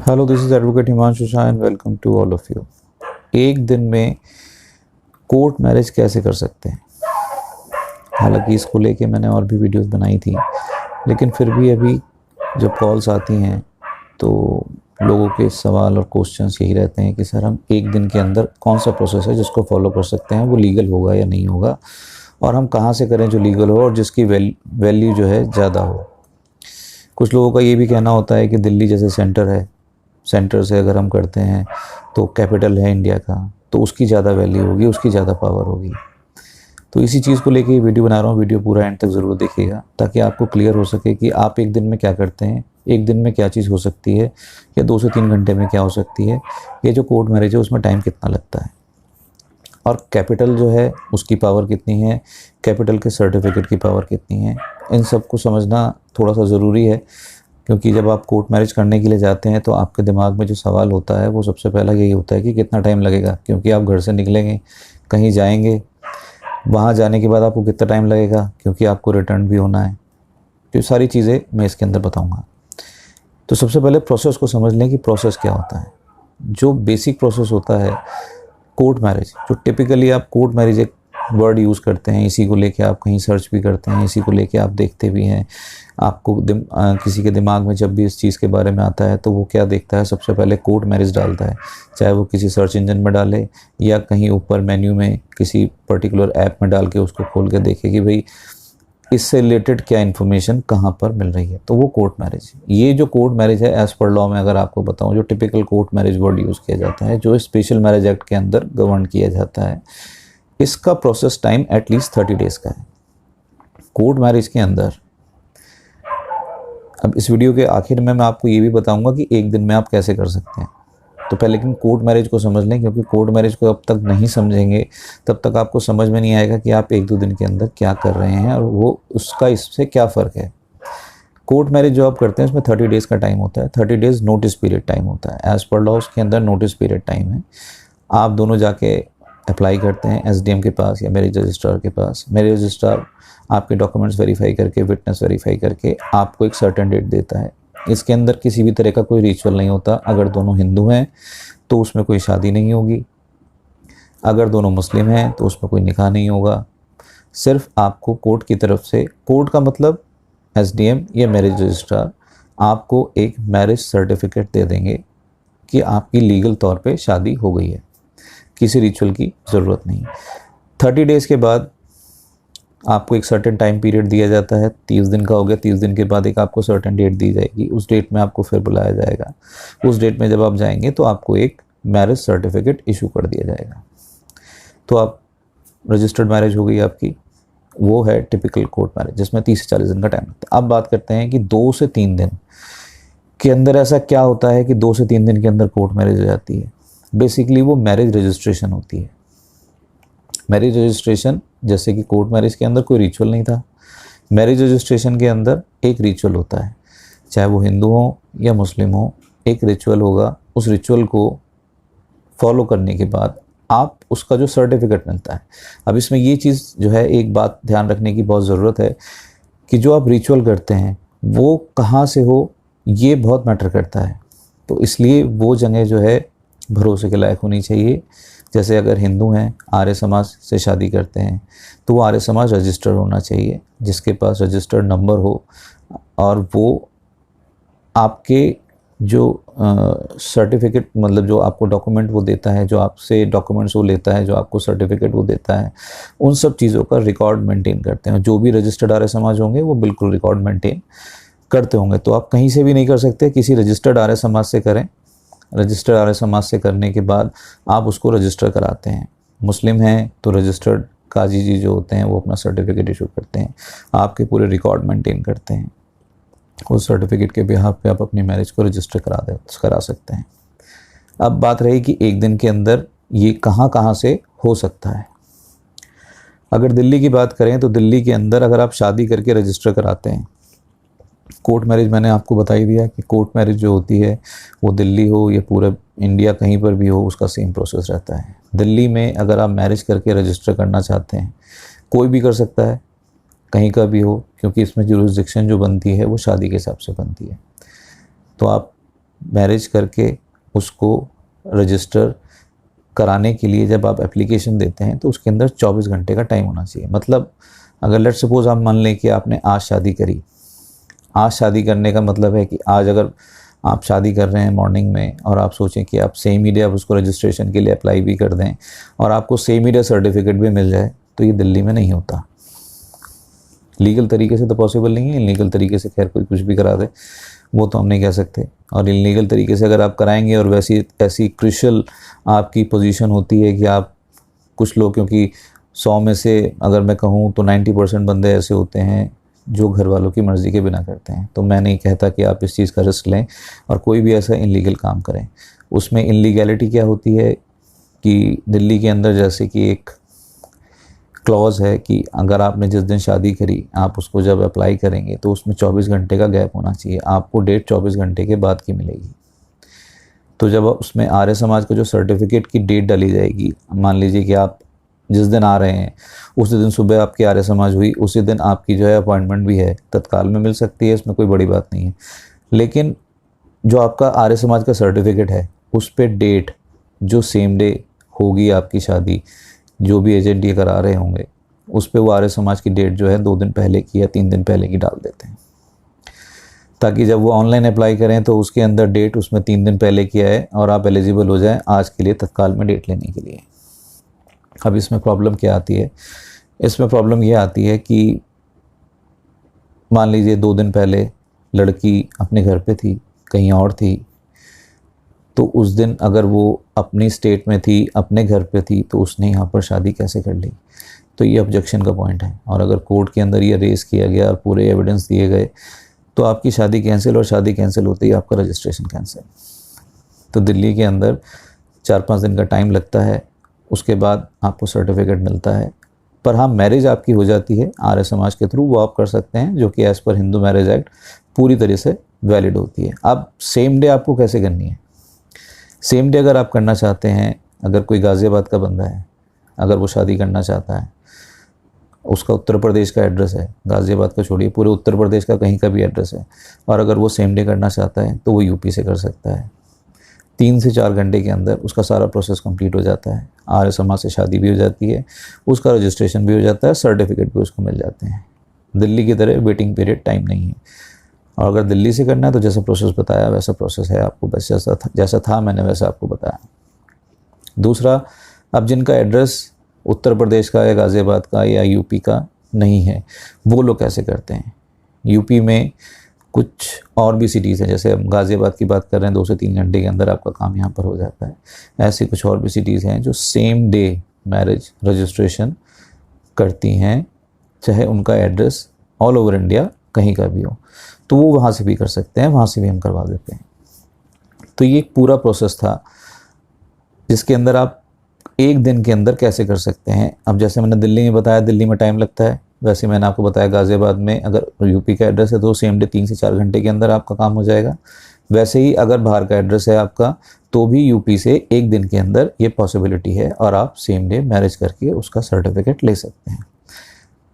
Hello, this is advocate Himanshu Shah and welcome to all of you. एक दिन में court marriage कैसे कर सकते हैं? हालांकि इसको लेके मैंने और भी वीडियोस बनाई थी, लेकिन फिर भी अभी जब कॉल्स आती हैं तो लोगों के सवाल और क्वेश्चंस यही रहते हैं कि सर हम एक दिन के अंदर कौन सा प्रोसेस है जिसको फॉलो कर सकते हैं, वो लीगल होगा या नहीं होगा, और हम कहाँ से करें जो लीगल हो और जिसकी वैल्यू जो है ज़्यादा हो। कुछ लोगों का ये भी कहना होता है कि दिल्ली जैसे सेंटर है, सेंटर से अगर हम करते हैं तो कैपिटल है इंडिया का, तो उसकी ज़्यादा वैल्यू होगी, उसकी ज़्यादा पावर होगी। तो इसी चीज़ को लेके वीडियो बना रहा हूँ। वीडियो पूरा एंड तक ज़रूर देखिएगा ताकि आपको क्लियर हो सके कि आप एक दिन में क्या करते हैं, एक दिन में क्या चीज़ हो सकती है, या 2 से 3 घंटे में क्या हो सकती है। ये जो कोर्ट मैरिज है उसमें टाइम कितना लगता है, और कैपिटल जो है उसकी पावर कितनी है, कैपिटल के सर्टिफिकेट की पावर कितनी है, इन सब को समझना थोड़ा सा ज़रूरी है। क्योंकि जब आप कोर्ट मैरिज करने के लिए जाते हैं तो आपके दिमाग में जो सवाल होता है वो सबसे पहला यही होता है कि कितना टाइम लगेगा, क्योंकि आप घर से निकलेंगे, कहीं जाएंगे, वहाँ जाने के बाद आपको कितना टाइम लगेगा, क्योंकि आपको रिटर्न भी होना है। तो ये सारी चीज़ें मैं इसके अंदर बताऊँगा। तो सबसे पहले प्रोसेस को समझ लें कि प्रोसेस क्या होता है। जो बेसिक प्रोसेस होता है कोर्ट मैरिज, जो टिपिकली आप कोर्ट मैरिज एक वर्ड यूज़ करते हैं, इसी को लेके आप कहीं सर्च भी करते हैं, इसी को लेके आप देखते भी हैं। आपको किसी के दिमाग में जब भी इस चीज़ के बारे में आता है तो वो क्या देखता है, सबसे पहले कोर्ट मैरिज डालता है। चाहे वो किसी सर्च इंजन में डाले या कहीं ऊपर मेन्यू में किसी पर्टिकुलर ऐप में डाल के उसको खोल के देखे कि भाई इससे रिलेटेड क्या इन्फॉर्मेशन कहाँ पर मिल रही है, तो वो कोर्ट मैरिज। ये जो कोर्ट मैरिज है एज़ पर लॉ में अगर आपको बताऊँ, जो typical court marriage word use किया जाता है, जो स्पेशल मैरिज एक्ट के अंदर गवर्न किया जाता है, इसका प्रोसेस टाइम एटलीस्ट 30 डेज़ का है कोर्ट मैरिज के अंदर। अब इस वीडियो के आखिर में मैं आपको ये भी बताऊंगा कि एक दिन में आप कैसे कर सकते हैं। तो पहले लेकिन कोर्ट मैरिज को समझ लें, क्योंकि कोर्ट मैरिज को अब तक नहीं समझेंगे तब तक आपको समझ में नहीं आएगा कि आप 1-2 दिन के अंदर क्या कर रहे हैं और वो उसका इससे क्या फ़र्क है। कोर्ट मैरिज जो आप करते हैं उसमें 30 डेज़ का टाइम होता है। 30 डेज़ नोटिस पीरियड टाइम होता है। एज़ पर लॉ उसके अंदर नोटिस पीरियड टाइम है। आप दोनों जाके अप्लाई करते हैं एसडीएम के पास या मैरिज रजिस्ट्रार के पास। मैरिज रजिस्ट्रार आपके डॉक्यूमेंट्स वेरीफाई करके, विटनेस वेरीफाई करके आपको एक सर्टेन डेट देता है। इसके अंदर किसी भी तरह का कोई रिचुअल नहीं होता। अगर दोनों हिंदू हैं तो उसमें कोई शादी नहीं होगी, अगर दोनों मुस्लिम हैं तो उसमें कोई निकाह नहीं होगा। सिर्फ आपको कोर्ट की तरफ से, कोर्ट का मतलब एसडीएम या मैरिज रजिस्ट्रार, आपको एक मैरिज सर्टिफिकेट दे देंगे कि आपकी लीगल तौर पे शादी हो गई है, किसी रिचुअल की ज़रूरत नहीं। 30 डेज़ के बाद आपको एक सर्टेन टाइम पीरियड दिया जाता है। 30 दिन का हो गया, 30 दिन के बाद एक आपको सर्टेन डेट दी जाएगी। उस डेट में आपको फिर बुलाया जाएगा। उस डेट में जब आप जाएंगे तो आपको एक मैरिज सर्टिफिकेट इशू कर दिया जाएगा। तो आप रजिस्टर्ड मैरिज हो गई आपकी। वो है टिपिकल कोर्ट मैरिज, जिसमें 30 से 40 दिन का टाइम लगता है। अब बात करते हैं कि 2 से 3 दिन के अंदर ऐसा क्या होता है कि 2 से 3 दिन के अंदर कोर्ट मैरिज हो जाती है। बेसिकली वो मैरिज रजिस्ट्रेशन होती है। मैरिज रजिस्ट्रेशन, जैसे कि कोर्ट मैरिज के अंदर कोई रिचुअल नहीं था, मैरिज रजिस्ट्रेशन के अंदर एक रिचुअल होता है। चाहे वो हिंदू हो या मुस्लिम हो, एक रिचुअल होगा। उस रिचुअल को फॉलो करने के बाद आप उसका जो सर्टिफिकेट मिलता है। अब इसमें ये चीज़ जो है, एक बात ध्यान रखने की बहुत ज़रूरत है कि जो आप रिचुअल करते हैं वो कहाँ से हो, ये बहुत मैटर करता है। तो इसलिए वो जगह जो है भरोसे के लायक होनी चाहिए। जैसे अगर हिंदू हैं, आर्य समाज से शादी करते हैं, तो वो आर्य समाज रजिस्टर्ड होना चाहिए, जिसके पास रजिस्टर्ड नंबर हो, और वो आपके जो सर्टिफिकेट, मतलब जो आपको डॉक्यूमेंट वो देता है, जो आपसे डॉक्यूमेंट्स वो लेता है, जो आपको सर्टिफिकेट वो देता है, उन सब चीज़ों का रिकॉर्ड मेंटेन करते हैं। जो भी रजिस्टर्ड आर्य समाज होंगे वो बिल्कुल रिकॉर्ड मेंटेन करते होंगे। तो आप कहीं से भी नहीं कर सकते, किसी रजिस्टर्ड आर्य समाज से करें। रजिस्टर्ड आर्य समाज से करने के बाद आप उसको रजिस्टर कराते हैं। मुस्लिम हैं तो रजिस्टर्ड काजी जी जो होते हैं वो अपना सर्टिफिकेट इशू करते हैं, आपके पूरे रिकॉर्ड मेंटेन करते हैं। उस सर्टिफिकेट के बिहाफ पे आप अपनी मैरिज को रजिस्टर करा सकते हैं। अब बात रही कि एक दिन के अंदर ये कहाँ कहाँ से हो सकता है। अगर दिल्ली की बात करें तो दिल्ली के अंदर अगर आप शादी करके रजिस्टर कराते हैं, कोर्ट मैरिज मैंने आपको बता ही दिया कि कोर्ट मैरिज जो होती है वो दिल्ली हो या पूरा इंडिया कहीं पर भी हो, उसका सेम प्रोसेस रहता है। दिल्ली में अगर आप मैरिज करके रजिस्टर करना चाहते हैं, कोई भी कर सकता है, कहीं का भी हो, क्योंकि इसमें जुरिसडिक्शन जो बनती है वो शादी के हिसाब से बनती है। तो आप मैरिज करके उसको रजिस्टर कराने के लिए जब आप एप्लीकेशन देते हैं तो उसके अंदर 24 घंटे का टाइम होना चाहिए। मतलब अगर लेट्स सपोज आप मान लें कि आपने आज शादी करी, आज शादी करने का मतलब है कि आज अगर आप शादी कर रहे हैं मॉर्निंग में और आप सोचें कि आप सेम ही डे आप उसको रजिस्ट्रेशन के लिए अप्लाई भी कर दें और आपको सेम ही डे सर्टिफिकेट भी मिल जाए, तो ये दिल्ली में नहीं होता। लीगल तरीके से तो पॉसिबल नहीं है, इलीगल तरीके से खैर कोई कुछ भी करा दे वो तो हम नहीं कह सकते, और इलीगल तरीके से अगर आप कराएंगे और वैसी ऐसी क्रिशल आपकी पोजीशन होती है कि आप, कुछ लोग, क्योंकि 100 में से अगर मैं कहूँ तो 90% बंदे ऐसे होते हैं जो घर वालों की मर्ज़ी के बिना करते हैं। तो मैं नहीं कहता कि आप इस चीज़ का रिस्क लें और कोई भी ऐसा इलीगल काम करें। उसमें इलीगैलिटी क्या होती है कि दिल्ली के अंदर जैसे कि एक क्लॉज है कि अगर आपने जिस दिन शादी करी आप उसको जब अप्लाई करेंगे तो उसमें 24 घंटे का गैप होना चाहिए, आपको डेट 24 घंटे के बाद की मिलेगी। तो जब उसमें आर्य समाज का जो सर्टिफिकेट की डेट डाली जाएगी, मान लीजिए कि आप जिस दिन आ रहे हैं उसी दिन सुबह आपकी आर्य समाज हुई, उसी दिन आपकी जो है अपॉइंटमेंट भी है, तत्काल में मिल सकती है, इसमें कोई बड़ी बात नहीं है। लेकिन जो आपका आर्य समाज का सर्टिफिकेट है उस पर डेट जो सेम डे होगी आपकी शादी, जो भी एजेंट ये करा रहे होंगे उस पे वो आर्य समाज की डेट जो है 2 दिन पहले की या 3 दिन पहले की डाल देते हैं, ताकि जब वो ऑनलाइन अप्लाई करें तो उसके अंदर डेट उसमें 3 दिन पहले की है और आप एलिजिबल हो जाएं आज के लिए तत्काल में डेट लेने के लिए। अब इसमें प्रॉब्लम क्या आती है? इसमें प्रॉब्लम ये आती है कि मान लीजिए 2 दिन पहले लड़की अपने घर पे थी, कहीं और थी, तो उस दिन अगर वो अपनी स्टेट में थी, अपने घर पे थी, तो उसने यहाँ पर शादी कैसे कर ली? तो ये ऑब्जेक्शन का पॉइंट है। और अगर कोर्ट के अंदर ये रेस किया गया और पूरे एविडेंस दिए गए तो आपकी शादी कैंसिल, और शादी कैंसिल होते ही आपका रजिस्ट्रेशन कैंसिल। तो दिल्ली के अंदर 4-5 दिन का टाइम लगता है, उसके बाद आपको सर्टिफिकेट मिलता है। पर हाँ, मैरिज आपकी हो जाती है आर्य समाज के थ्रू, वो आप कर सकते हैं, जो कि as per Hindu marriage act पूरी तरह से वैलिड होती है। अब सेम डे आपको कैसे करनी है? सेम डे अगर आप करना चाहते हैं, अगर कोई गाज़ियाबाद का बंदा है, अगर वो शादी करना चाहता है, उसका उत्तर प्रदेश का एड्रेस है, गाज़ियाबाद का छोड़िए, पूरे उत्तर प्रदेश का कहीं का भी एड्रेस है, और अगर वो सेम डे करना चाहता है तो वो यूपी से कर सकता है। 3 से 4 घंटे के अंदर उसका सारा प्रोसेस कंप्लीट हो जाता है, आर्य समाज से शादी भी हो जाती है, उसका रजिस्ट्रेशन भी हो जाता है, सर्टिफिकेट भी उसको मिल जाते हैं। दिल्ली की तरह वेटिंग पीरियड टाइम नहीं है। और अगर दिल्ली से करना है तो जैसा प्रोसेस बताया वैसा प्रोसेस है, आपको बस जैसा था मैंने वैसा आपको बताया। दूसरा, अब जिनका एड्रेस उत्तर प्रदेश का या गाज़ियाबाद का या यूपी का नहीं है, वो लोग कैसे करते हैं? यूपी में कुछ और भी सिटीज़ हैं, जैसे हम गाज़ियाबाद की बात कर रहे हैं, 2 से 3 घंटे के अंदर आपका काम यहाँ पर हो जाता है। ऐसी कुछ और भी सिटीज़ हैं जो सेम डे मैरिज रजिस्ट्रेशन करती हैं, चाहे उनका एड्रेस ऑल ओवर इंडिया कहीं का भी हो, तो वो वहाँ से भी कर सकते हैं, वहाँ से भी हम करवा देते हैं। तो ये एक पूरा प्रोसेस था जिसके अंदर आप एक दिन के अंदर कैसे कर सकते हैं। अब जैसे मैंने दिल्ली में बताया, दिल्ली में टाइम लगता है, वैसे मैंने आपको बताया गाज़ियाबाद में अगर यूपी का एड्रेस है तो सेम डे 3 से 4 घंटे के अंदर आपका काम हो जाएगा। वैसे ही अगर बाहर का एड्रेस है आपका तो भी यूपी से 1 दिन के अंदर ये पॉसिबिलिटी है और आप सेम डे मैरिज करके उसका सर्टिफिकेट ले सकते हैं।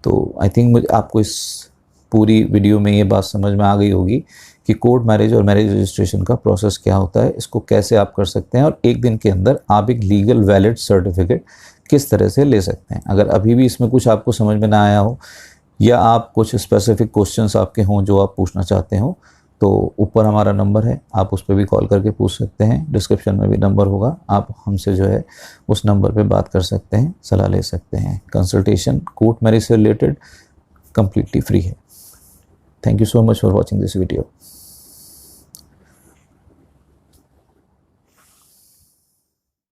तो आई थिंक मुझे आपको इस पूरी वीडियो में ये बात समझ में आ गई होगी कि कोर्ट मैरिज और मैरिज रजिस्ट्रेशन का प्रोसेस क्या होता है, इसको कैसे आप कर सकते हैं, और 1 दिन के अंदर आप एक लीगल वैलिड सर्टिफिकेट किस तरह से ले सकते हैं। अगर अभी भी इसमें कुछ आपको समझ में ना आया हो या आप कुछ स्पेसिफिक क्वेश्चंस आपके हों जो आप पूछना चाहते हो, तो ऊपर हमारा नंबर है, आप उस पर भी कॉल करके पूछ सकते हैं। डिस्क्रिप्शन में भी नंबर होगा, आप हमसे जो है उस नंबर पे बात कर सकते हैं, सलाह ले सकते हैं। कंसल्टेशन कोर्ट मैरिज से रिलेटेड कम्प्लीटली फ्री है। Thank you so much for watching this video.